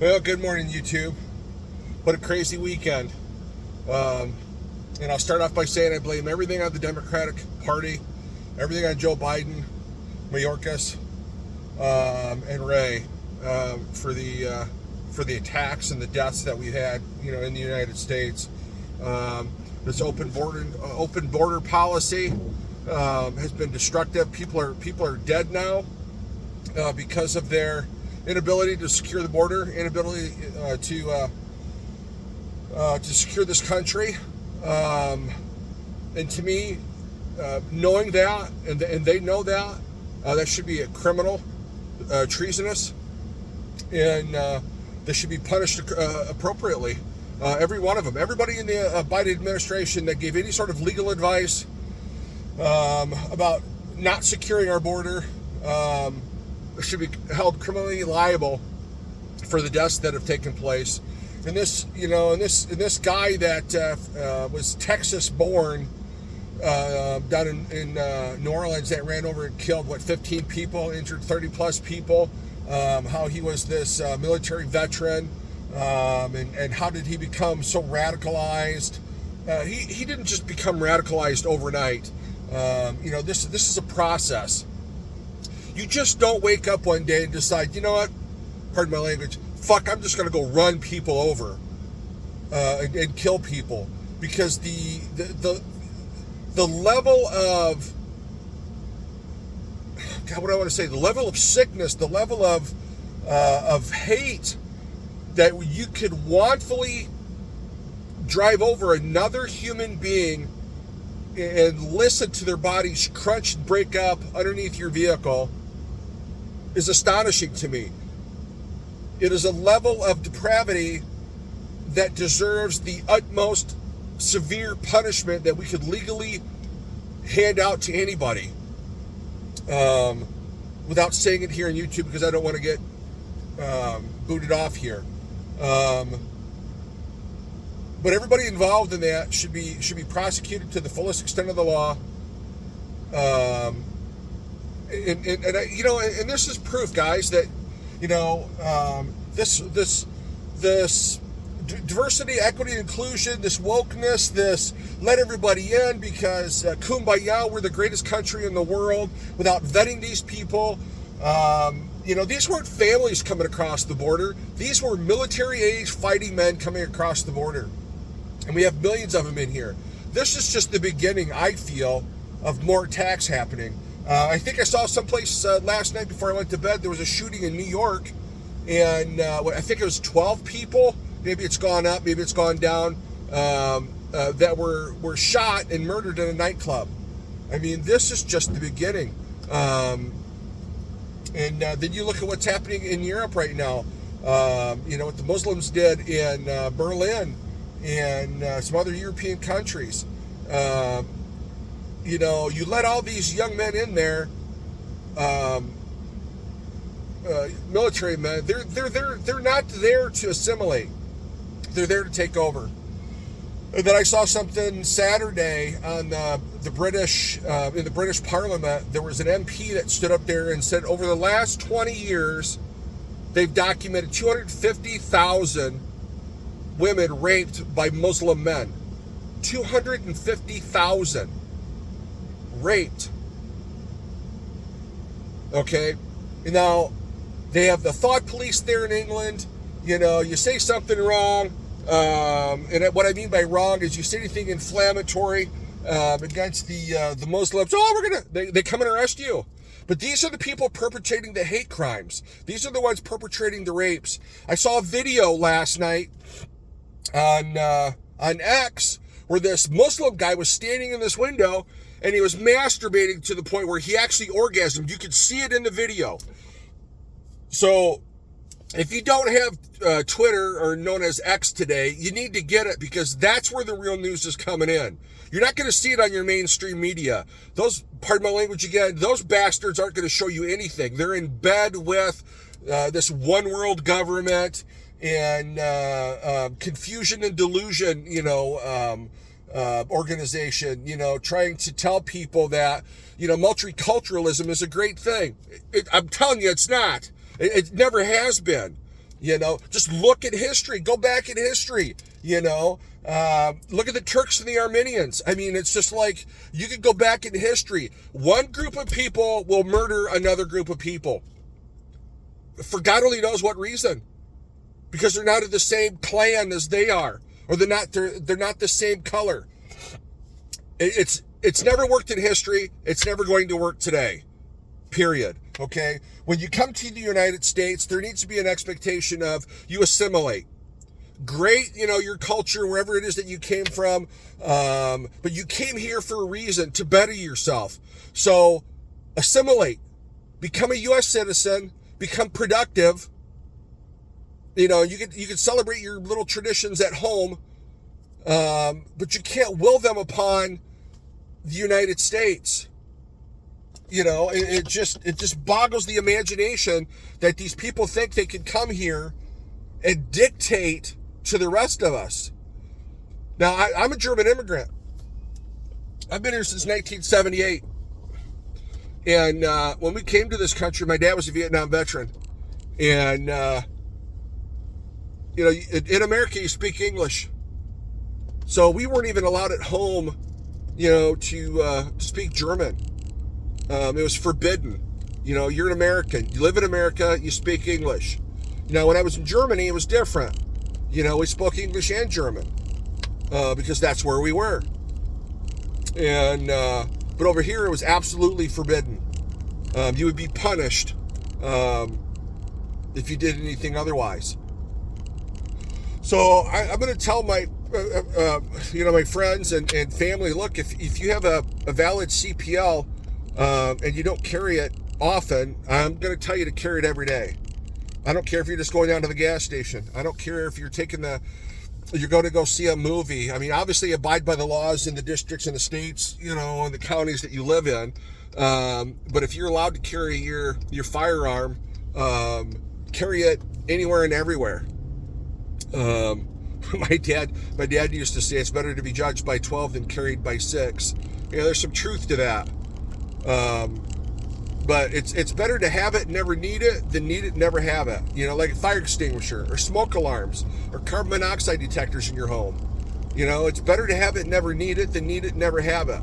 Well, good morning, YouTube. What a crazy weekend. And I'll start off by saying I blame everything on the Democratic Party, everything on Joe Biden, Mayorkas, and Ray for the attacks and the deaths that we had, in the United States. This open border policy has been destructive. People are dead now because of their inability to secure the border, inability to secure this country. And to me, knowing that, and they know that, that should be a criminal, treasonous, and they should be punished appropriately. Every one of them, everybody in the Biden administration that gave any sort of legal advice about not securing our border should be held criminally liable for the deaths that have taken place. And this guy that was Texas born down in New Orleans that ran over and killed 15 people, injured 30 plus people. How he was this military veteran, and how did he become so radicalized? He didn't just become radicalized overnight. This is a process. You just don't wake up one day and decide, you know what, pardon my language, fuck, I'm just going to go run people over and kill people. Because the level of, God, what do I want to say, the level of sickness, the level of hate that you could wantonly drive over another human being and listen to their bodies crunch and break up underneath your vehicle is astonishing to me. It is a level of depravity that deserves the utmost severe punishment that we could legally hand out to anybody. Without saying it here on YouTube because I don't want to get booted off here. But everybody involved in that should be prosecuted to the fullest extent of the law. And this is proof, guys, that this diversity, equity, and inclusion, this wokeness, this let everybody in because kumbaya, we're the greatest country in the world, without vetting these people. These weren't families coming across the border. These were military-age fighting men coming across the border. And we have millions of them in here. This is just the beginning, I feel, of more attacks happening. I think I saw someplace last night before I went to bed, there was a shooting in New York, and I think it was 12 people, maybe it's gone up, maybe it's gone down, that were shot and murdered in a nightclub. I mean, this is just the beginning. And then you look at what's happening in Europe right now. What the Muslims did in Berlin and some other European countries. You let all these young men in there, military men. They're not there to assimilate. They're there to take over. And then I saw something Saturday on the British in the British Parliament. There was an MP that stood up there and said, over the last 20 years, they've documented 250,000 women raped by Muslim men. 250,000 raped. Okay? Now, they have the thought police there in England. You say something wrong, and what I mean by wrong is you say anything inflammatory against the Muslims. They come and arrest you. But these are the people perpetrating the hate crimes. These are the ones perpetrating the rapes. I saw a video last night on X where this Muslim guy was standing in this window and he was masturbating to the point where he actually orgasmed. You could see it in the video. So if you don't have Twitter, or known as X today, you need to get it, because that's where the real news is coming in. You're not going to see it on your mainstream media. Those, pardon my language again, those bastards aren't going to show you anything. They're in bed with this one world government and confusion and delusion, organization, trying to tell people that, multiculturalism is a great thing. I'm telling you, it's not. It never has been. Just look at history. Go back in history. Look at the Turks and the Armenians. I mean, it's just like you could go back in history. One group of people will murder another group of people for God only knows what reason, because they're not of the same clan as they are, or they're not the same color. It's never worked in history. It's never going to work today. Period. Okay? When you come to the United States, there needs to be an expectation of you assimilate. Great, your culture, wherever it is that you came from, but you came here for a reason, to better yourself. So assimilate. Become a U.S. citizen. Become productive. You can celebrate your little traditions at home, but you can't will them upon the United States. It just boggles the imagination that these people think they can come here and dictate to the rest of us. Now, I'm a German immigrant. I've been here since 1978. And when we came to this country, my dad was a Vietnam veteran. And, in America, you speak English. So we weren't even allowed at home, to speak German. It was forbidden. You're an American. You live in America, you speak English. When I was in Germany, it was different. We spoke English and German because that's where we were. And but over here, it was absolutely forbidden. You would be punished if you did anything otherwise. So I'm going to tell my my friends and family, look, if you have a valid CPL and you don't carry it often, I'm going to tell you to carry it every day. I don't care if you're just going down to the gas station. I don't care if you're going to go see a movie. I mean, obviously abide by the laws in the districts and the states, and the counties that you live in. But if you're allowed to carry your firearm, carry it anywhere and everywhere. My dad used to say it's better to be judged by 12 than carried by 6. There's some truth to that. But it's better to have it and never need it than need it and never have it. Like a fire extinguisher or smoke alarms or carbon monoxide detectors in your home. It's better to have it and never need it than need it and never have it.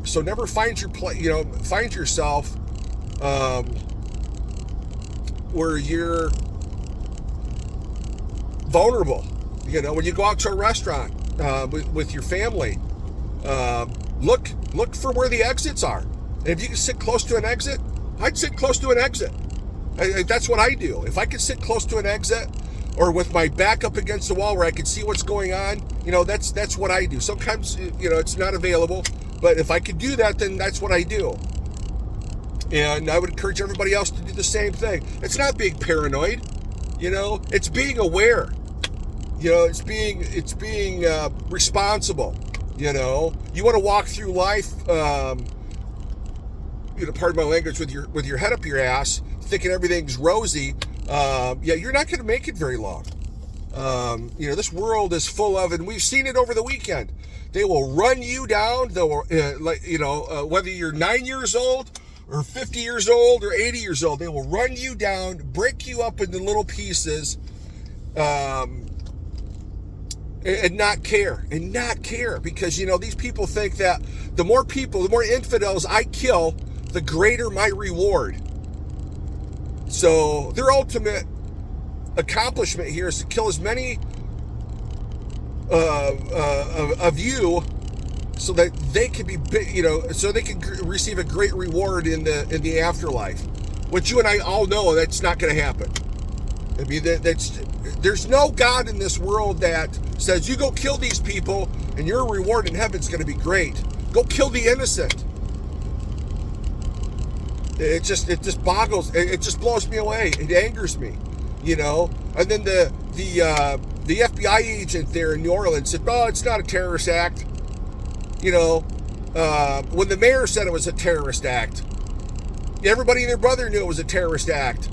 So never find yourself where you're vulnerable. When you go out to a restaurant with your family, look for where the exits are. And if you can sit close to an exit, I'd sit close to an exit. That's what I do. If I can sit close to an exit or with my back up against the wall where I can see what's going on, that's what I do. Sometimes, it's not available, but if I could do that, then that's what I do. And I would encourage everybody else to do the same thing. It's not being paranoid, it's being aware. It's being responsible. You want to walk through life, pardon my language, with your head up your ass, thinking everything's rosy. You're not going to make it very long. This world is full of, and we've seen it over the weekend. They will run you down. They will, whether you're 9 years old or 50 years old or 80 years old, they will run you down, break you up into little pieces, and not care, because, these people think that the more infidels I kill, the greater my reward. So their ultimate accomplishment here is to kill as many of you, so that they can be, so they can receive a great reward in the afterlife. Which you and I all know that's not going to happen. I mean, there's no God in this world that says you go kill these people and your reward in heaven is going to be great. Go kill the innocent. It just boggles. It just blows me away. It angers me, And then the FBI agent there in New Orleans said, "Oh, it's not a terrorist act." When the mayor said it was a terrorist act, everybody and their brother knew it was a terrorist act.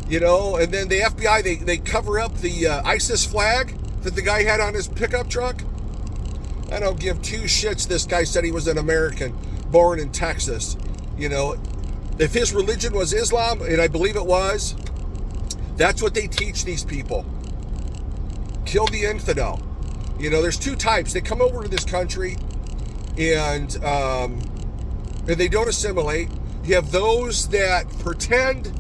And then the FBI, they cover up the ISIS flag that the guy had on his pickup truck. I don't give two shits. This guy said he was an American, born in Texas. If his religion was Islam, and I believe it was, That's what they teach these people. Kill the infidel. There's two types. They come over to this country and they don't assimilate. You have those that pretend,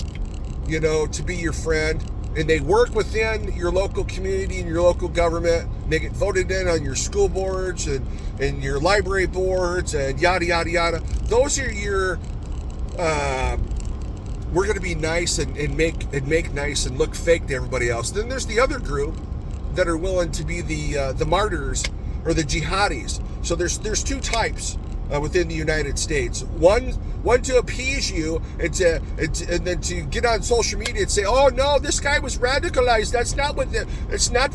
to be your friend, and they work within your local community and your local government. And they get voted in on your school boards and your library boards and yada, yada, yada. Those are your, we're going to be nice and make nice and look fake to everybody else. Then there's the other group that are willing to be the martyrs or the jihadis. So there's two types within the United States. One to appease you and then to get on social media and say, oh no, this guy was radicalized. That's not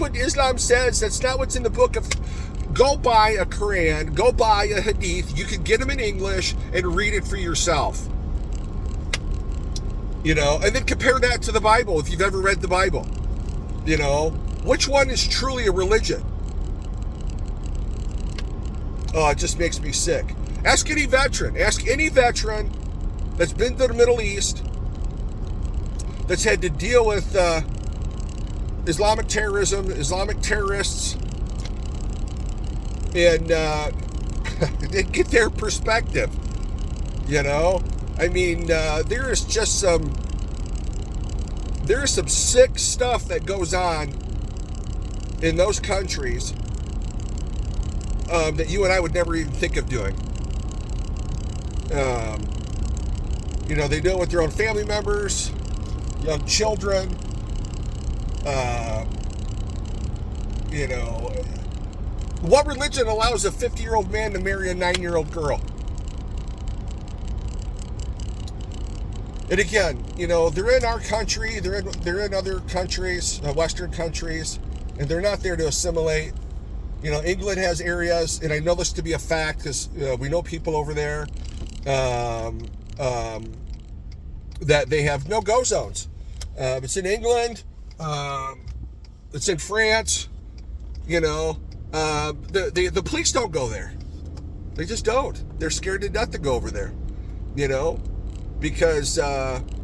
what Islam says. That's not what's in the book of. Go buy a Quran. Go buy a Hadith. You can get them in English and read it for yourself. And then compare that to the Bible if you've ever read the Bible. Which one is truly a religion? Oh, it just makes me sick. Ask any veteran that's been to the Middle East, that's had to deal with Islamic terrorism, Islamic terrorists, and get their perspective. There is just some sick stuff that goes on in those countries that you and I would never even think of doing. They do it with their own family members, young children. What religion allows a 50-year-old man to marry a 9-year-old girl? And again, they're in our country, they're in other countries, Western countries, and they're not there to assimilate. England has areas, and I know this to be a fact because we know people over there, that they have no-go zones. It's in England, it's in France, the police don't go there. They just don't. They're scared to death to go over there, because,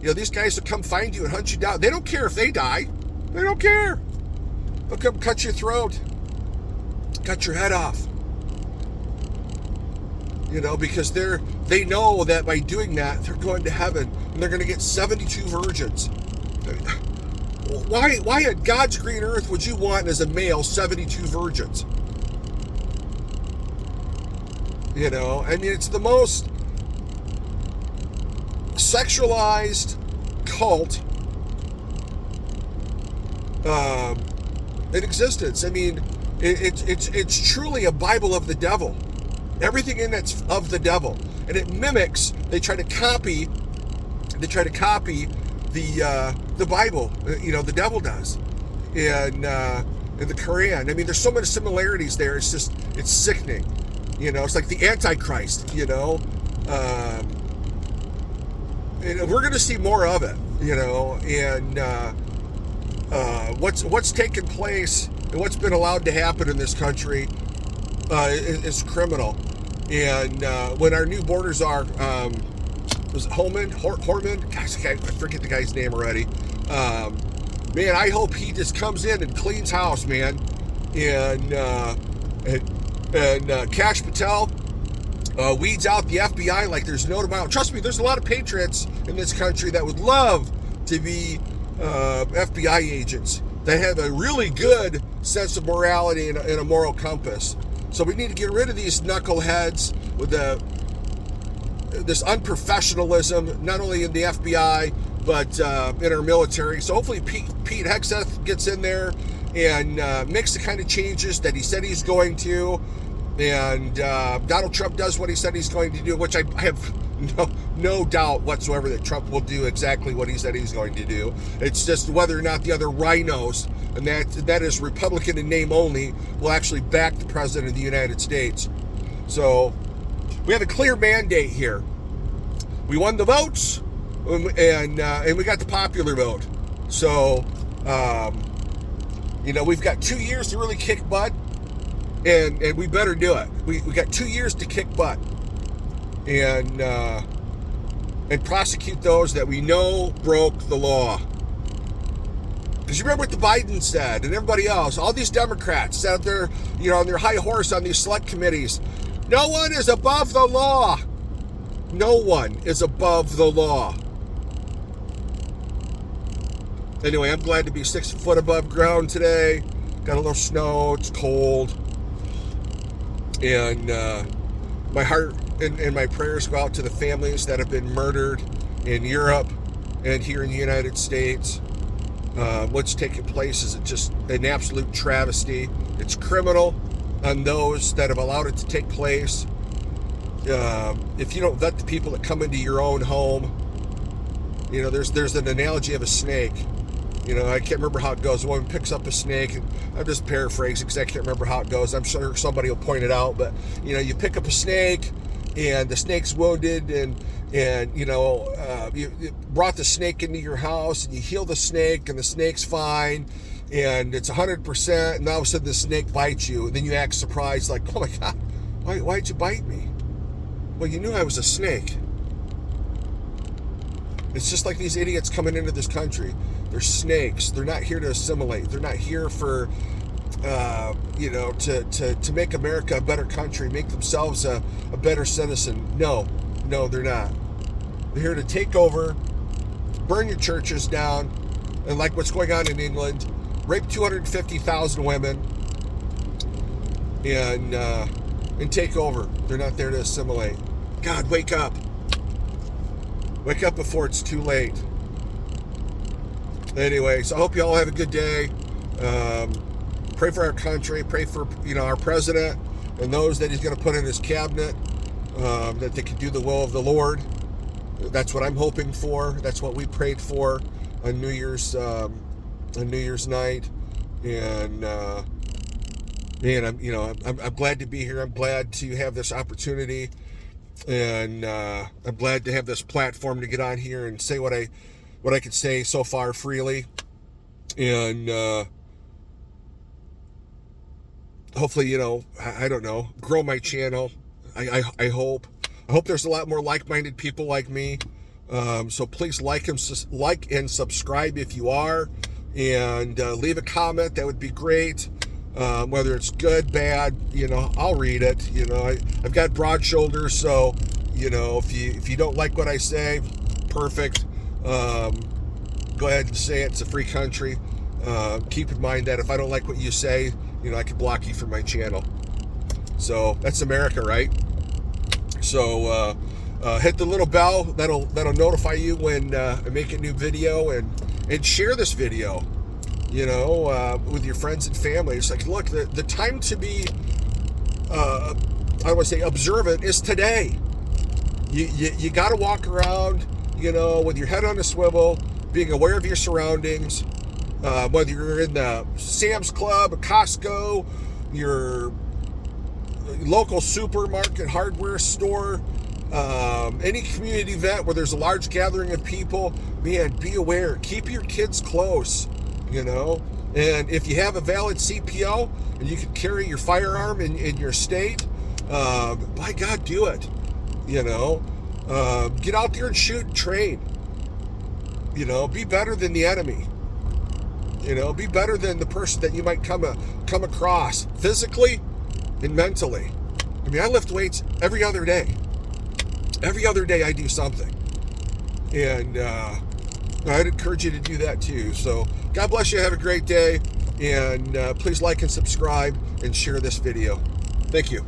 these guys will come find you and hunt you down. They don't care if they die. They don't care. They'll come cut your throat, cut your head off. Because they know that by doing that, they're going to heaven and they're going to get 72 virgins. Why at God's green earth would you want as a male 72 virgins? It's the most sexualized cult in existence. It's truly a Bible of the devil. Everything in it's of the devil, and it mimics. They try to copy the Bible. The devil does, and the Quran. There's so many similarities there. It's sickening. It's like the Antichrist. And we're going to see more of it. And what's taken place and what's been allowed to happen in this country is criminal. And when our new borders are, was it Horman? Gosh, I forget the guy's name already. Man, I hope he just comes in and cleans house, man. And Kash Patel weeds out the FBI like there's no tomorrow. Trust me, there's a lot of patriots in this country that would love to be FBI agents that have a really good sense of morality and a moral compass. So we need to get rid of these knuckleheads with this unprofessionalism, not only in the FBI, but in our military. So hopefully Pete Hegseth gets in there and makes the kind of changes that he said he's going to. And Donald Trump does what he said he's going to do, which I have no doubt whatsoever that Trump will do exactly what he said he's going to do. It's just whether or not the other rhinos, and that is Republican in name only, will actually back the President of the United States. So we have a clear mandate here. We won the votes, and we got the popular vote. So, we've got 2 years to really kick butt, and we better do it. We got 2 years to kick butt, and prosecute those that we know broke the law. Because you remember what the Biden said and everybody else, all these Democrats sat up there, on their high horse on these select committees. No one is above the law. No one is above the law. Anyway, I'm glad to be 6 foot above ground today. Got a little snow. It's cold. And my heart and my prayers go out to the families that have been murdered in Europe and here in the United States. What's taking place is just an absolute travesty. It's criminal on those that have allowed it to take place. If you don't vet the people that come into your own home, there's an analogy of a snake. I can't remember how it goes. A woman picks up a snake, and I'm just paraphrasing because I can't remember how it goes. I'm sure somebody will point it out, but you pick up a snake, and the snake's wounded, and you brought the snake into your house, and you heal the snake, and the snake's fine, and it's 100%, and all of a sudden the snake bites you, and then you act surprised, like, oh my God, why'd you bite me? Well, you knew I was a snake. It's just like these idiots coming into this country. They're snakes. They're not here to assimilate. They're not here for, to make America a better country, make themselves a better citizen. No, they're not. They're here to take over, burn your churches down, and like what's going on in England, rape 250,000 women, and take over. They're not there to assimilate. God, wake up. Wake up before it's too late. Anyway, so I hope you all have a good day. Pray for our country. Pray for our president and those that he's going to put in his cabinet, that they can do the will of the Lord. That's what I'm hoping for. That's what we prayed for on New Year's night. And man, I'm glad to be here. I'm glad to have this opportunity, and I'm glad to have this platform to get on here and say what I could say so far freely, and hopefully, I don't know, grow my channel. I hope there's a lot more like-minded people like me. So please like and subscribe if you are, and leave a comment. That would be great. Whether it's good, bad, I'll read it. I've got broad shoulders, so if you don't like what I say, perfect. Go ahead and say it. It's a free country. Keep in mind that if I don't like what you say, I could block you from my channel. So that's America, right? So hit the little bell. That'll notify you when I make a new video, and share this video, with your friends and family. It's like, look, the time to be, I don't want to say observant, is today. You got to walk around, with your head on a swivel, being aware of your surroundings, whether you're in the Sam's Club, a Costco, your local supermarket, hardware store, any community event where there's a large gathering of people. Man, be aware. Keep your kids close, and if you have a valid CPO and you can carry your firearm in your state, by God, do it. Get out there and shoot and train. Be better than the enemy. Be better than the person that you might come across physically and mentally. I lift weights every other day. Every other day I do something. And I'd encourage you to do that too. So God bless you. Have a great day. And please like and subscribe and share this video. Thank you.